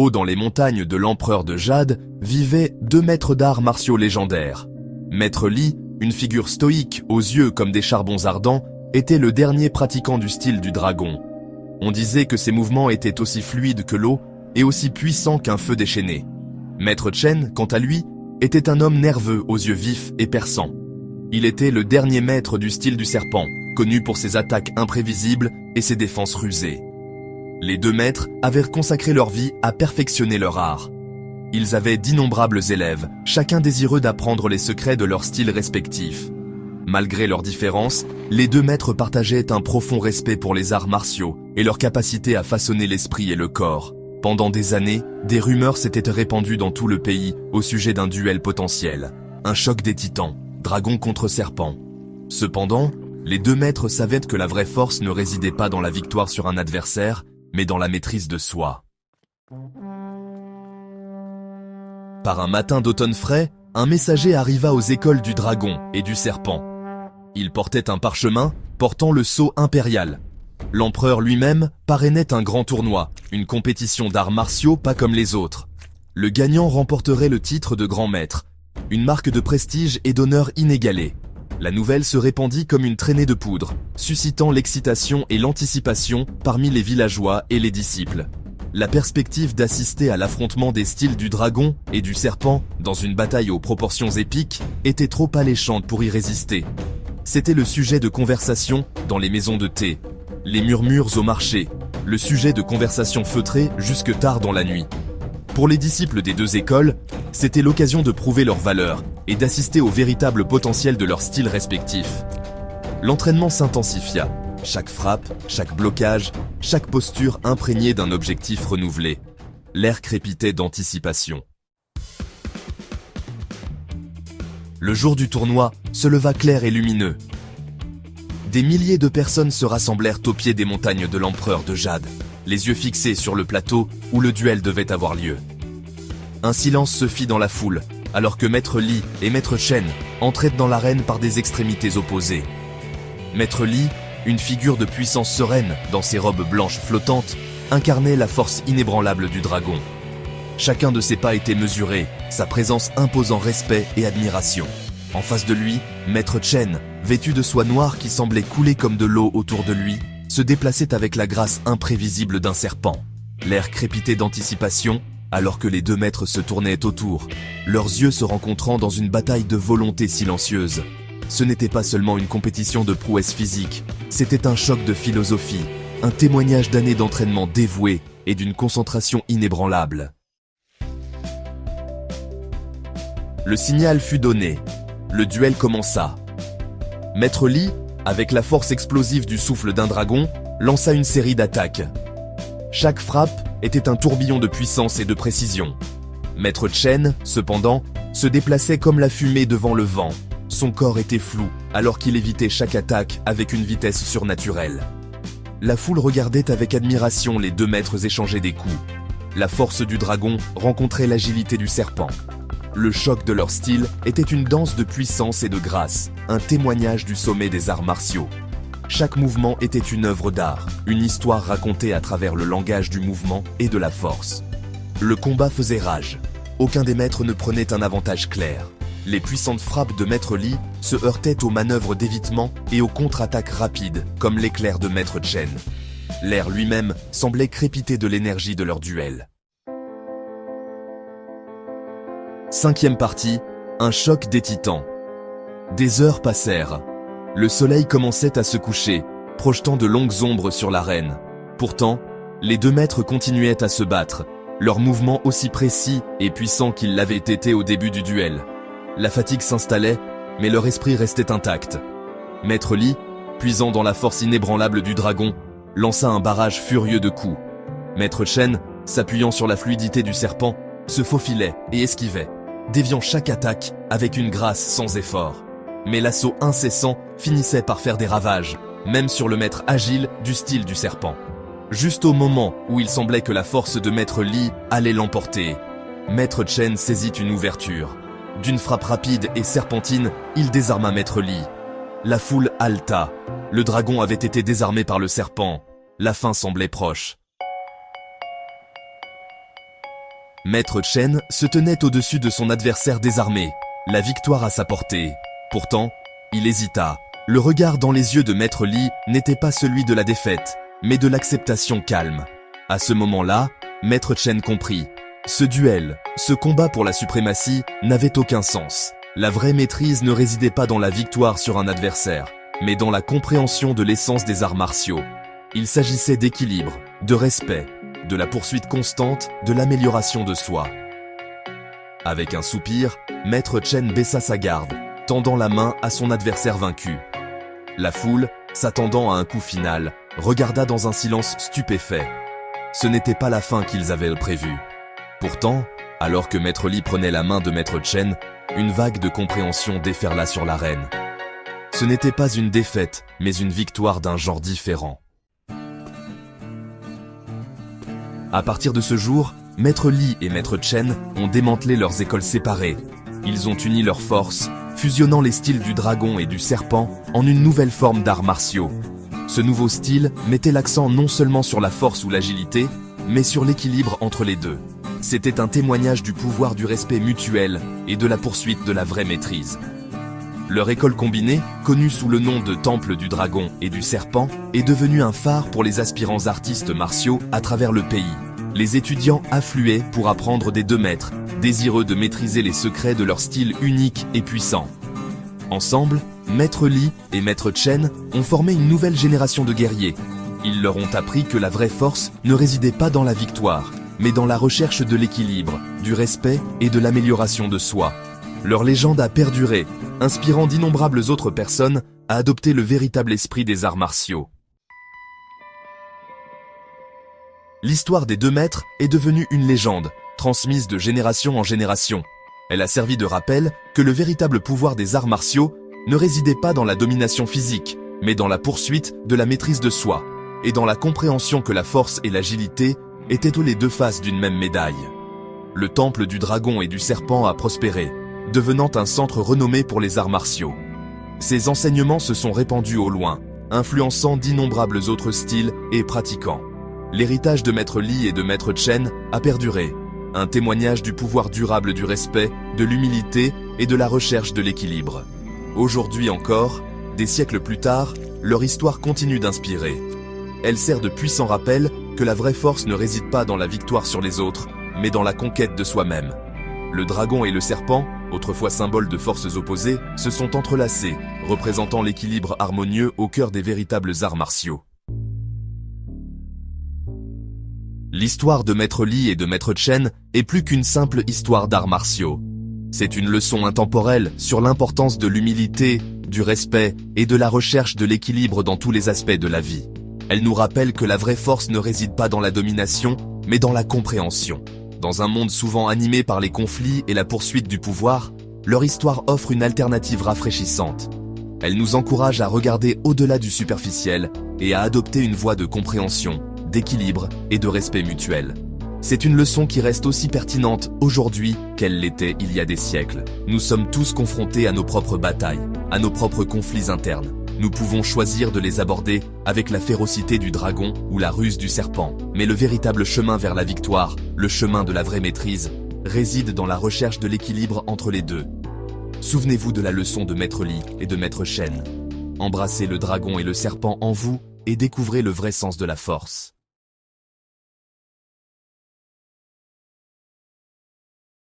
Haut dans les montagnes de l'empereur de Jade, vivaient 2 maîtres d'arts martiaux légendaires. Maître Li, une figure stoïque aux yeux comme des charbons ardents, était le dernier pratiquant du style du dragon. On disait que ses mouvements étaient aussi fluides que l'eau et aussi puissants qu'un feu déchaîné. Maître Chen, quant à lui, était un homme nerveux aux yeux vifs et perçants. Il était le dernier maître du style du serpent, connu pour ses attaques imprévisibles et ses défenses rusées. Les 2 maîtres avaient consacré leur vie à perfectionner leur art. Ils avaient d'innombrables élèves, chacun désireux d'apprendre les secrets de leur style respectif. Malgré leurs différences, les 2 maîtres partageaient un profond respect pour les arts martiaux et leur capacité à façonner l'esprit et le corps. Pendant des années, des rumeurs s'étaient répandues dans tout le pays au sujet d'un duel potentiel. Un choc des titans, dragon contre serpent. Cependant, les 2 maîtres savaient que la vraie force ne résidait pas dans la victoire sur un adversaire, mais dans la maîtrise de soi. Par un matin d'automne frais, un messager arriva aux écoles du dragon et du serpent. Il portait un parchemin portant le sceau impérial. L'empereur lui-même parrainait un grand tournoi, une compétition d'arts martiaux pas comme les autres. Le gagnant remporterait le titre de grand maître, une marque de prestige et d'honneur inégalée. La nouvelle se répandit comme une traînée de poudre, suscitant l'excitation et l'anticipation parmi les villageois et les disciples. La perspective d'assister à l'affrontement des styles du dragon et du serpent dans une bataille aux proportions épiques était trop alléchante pour y résister. C'était le sujet de conversation dans les maisons de thé, les murmures au marché, le sujet de conversation feutrée jusque tard dans la nuit. Pour les disciples des 2 écoles, c'était l'occasion de prouver leur valeur et d'assister au véritable potentiel de leurs styles respectifs. L'entraînement s'intensifia, chaque frappe, chaque blocage, chaque posture imprégnée d'un objectif renouvelé. L'air crépitait d'anticipation. Le jour du tournoi se leva clair et lumineux. Des milliers de personnes se rassemblèrent au pied des montagnes de l'empereur de Jade, les yeux fixés sur le plateau où le duel devait avoir lieu. Un silence se fit dans la foule, alors que Maître Li et Maître Chen entraient dans l'arène par des extrémités opposées. Maître Li, une figure de puissance sereine dans ses robes blanches flottantes, incarnait la force inébranlable du dragon. Chacun de ses pas était mesuré, sa présence imposant respect et admiration. En face de lui, Maître Chen, vêtu de soie noire qui semblait couler comme de l'eau autour de lui, se déplaçait avec la grâce imprévisible d'un serpent. L'air crépitait d'anticipation, alors que les 2 maîtres se tournaient autour, leurs yeux se rencontrant dans une bataille de volonté silencieuse. Ce n'était pas seulement une compétition de prouesse physique, c'était un choc de philosophie, un témoignage d'années d'entraînement dévoué et d'une concentration inébranlable. Le signal fut donné. Le duel commença. Maître Li, avec la force explosive du souffle d'un dragon, lança une série d'attaques. Chaque frappe était un tourbillon de puissance et de précision. Maître Chen, cependant, se déplaçait comme la fumée devant le vent. Son corps était flou, alors qu'il évitait chaque attaque avec une vitesse surnaturelle. La foule regardait avec admiration les 2 maîtres échanger des coups. La force du dragon rencontrait l'agilité du serpent. Le choc de leur style était une danse de puissance et de grâce, un témoignage du sommet des arts martiaux. Chaque mouvement était une œuvre d'art, une histoire racontée à travers le langage du mouvement et de la force. Le combat faisait rage. Aucun des maîtres ne prenait un avantage clair. Les puissantes frappes de Maître Li se heurtaient aux manœuvres d'évitement et aux contre-attaques rapides, comme l'éclair de Maître Chen. L'air lui-même semblait crépiter de l'énergie de leur duel. 5e partie, un choc des titans. Des heures passèrent. Le soleil commençait à se coucher, projetant de longues ombres sur l'arène. Pourtant, les 2 maîtres continuaient à se battre, leurs mouvements aussi précis et puissants qu'ils l'avaient été au début du duel. La fatigue s'installait, mais leur esprit restait intact. Maître Li, puisant dans la force inébranlable du dragon, lança un barrage furieux de coups. Maître Chen, s'appuyant sur la fluidité du serpent, se faufilait et esquivait, déviant chaque attaque avec une grâce sans effort. Mais l'assaut incessant finissait par faire des ravages, même sur le maître agile du style du serpent. Juste au moment où il semblait que la force de Maître Li allait l'emporter, Maître Chen saisit une ouverture. D'une frappe rapide et serpentine, il désarma Maître Li. La foule haleta. Le dragon avait été désarmé par le serpent. La fin semblait proche. Maître Chen se tenait au-dessus de son adversaire désarmé, la victoire à sa portée. Pourtant, il hésita. Le regard dans les yeux de Maître Li n'était pas celui de la défaite, mais de l'acceptation calme. À ce moment-là, Maître Chen comprit. Ce duel, ce combat pour la suprématie, n'avait aucun sens. La vraie maîtrise ne résidait pas dans la victoire sur un adversaire, mais dans la compréhension de l'essence des arts martiaux. Il s'agissait d'équilibre, de respect, de la poursuite constante, de l'amélioration de soi. Avec un soupir, Maître Chen baissa sa garde, tendant la main à son adversaire vaincu. La foule, s'attendant à un coup final, regarda dans un silence stupéfait. Ce n'était pas la fin qu'ils avaient prévue. Pourtant, alors que Maître Li prenait la main de Maître Chen, une vague de compréhension déferla sur l'arène. Ce n'était pas une défaite, mais une victoire d'un genre différent. À partir de ce jour, Maître Li et Maître Chen ont démantelé leurs écoles séparées. Ils ont uni leurs forces, fusionnant les styles du dragon et du serpent en une nouvelle forme d'arts martiaux. Ce nouveau style mettait l'accent non seulement sur la force ou l'agilité, mais sur l'équilibre entre les deux. C'était un témoignage du pouvoir du respect mutuel et de la poursuite de la vraie maîtrise. Leur école combinée, connue sous le nom de Temple du Dragon et du Serpent, est devenue un phare pour les aspirants artistes martiaux à travers le pays. Les étudiants affluaient pour apprendre des deux maîtres, désireux de maîtriser les secrets de leur style unique et puissant. Ensemble, Maître Li et Maître Chen ont formé une nouvelle génération de guerriers. Ils leur ont appris que la vraie force ne résidait pas dans la victoire, mais dans la recherche de l'équilibre, du respect et de l'amélioration de soi. Leur légende a perduré, inspirant d'innombrables autres personnes à adopter le véritable esprit des arts martiaux. L'histoire des deux maîtres est devenue une légende, transmise de génération en génération. Elle a servi de rappel que le véritable pouvoir des arts martiaux ne résidait pas dans la domination physique, mais dans la poursuite de la maîtrise de soi, et dans la compréhension que la force et l'agilité étaient les deux faces d'une même médaille. Le temple du dragon et du serpent a prospéré, devenant un centre renommé pour les arts martiaux. Ces enseignements se sont répandus au loin, influençant d'innombrables autres styles et pratiquants. L'héritage de Maître Li et de Maître Chen a perduré, un témoignage du pouvoir durable du respect, de l'humilité et de la recherche de l'équilibre. Aujourd'hui encore, des siècles plus tard, leur histoire continue d'inspirer. Elle sert de puissant rappel que la vraie force ne réside pas dans la victoire sur les autres, mais dans la conquête de soi-même. Le dragon et le serpent, autrefois symboles de forces opposées, se sont entrelacés, représentant l'équilibre harmonieux au cœur des véritables arts martiaux. L'histoire de Maître Li et de Maître Chen est plus qu'une simple histoire d'arts martiaux. C'est une leçon intemporelle sur l'importance de l'humilité, du respect et de la recherche de l'équilibre dans tous les aspects de la vie. Elle nous rappelle que la vraie force ne réside pas dans la domination, mais dans la compréhension. Dans un monde souvent animé par les conflits et la poursuite du pouvoir, leur histoire offre une alternative rafraîchissante. Elle nous encourage à regarder au-delà du superficiel et à adopter une voie de compréhension, d'équilibre et de respect mutuel. C'est une leçon qui reste aussi pertinente aujourd'hui qu'elle l'était il y a des siècles. Nous sommes tous confrontés à nos propres batailles, à nos propres conflits internes. Nous pouvons choisir de les aborder avec la férocité du dragon ou la ruse du serpent. Mais le véritable chemin vers la victoire, le chemin de la vraie maîtrise, réside dans la recherche de l'équilibre entre les deux. Souvenez-vous de la leçon de Maître Li et de Maître Chen. Embrassez le dragon et le serpent en vous et découvrez le vrai sens de la force.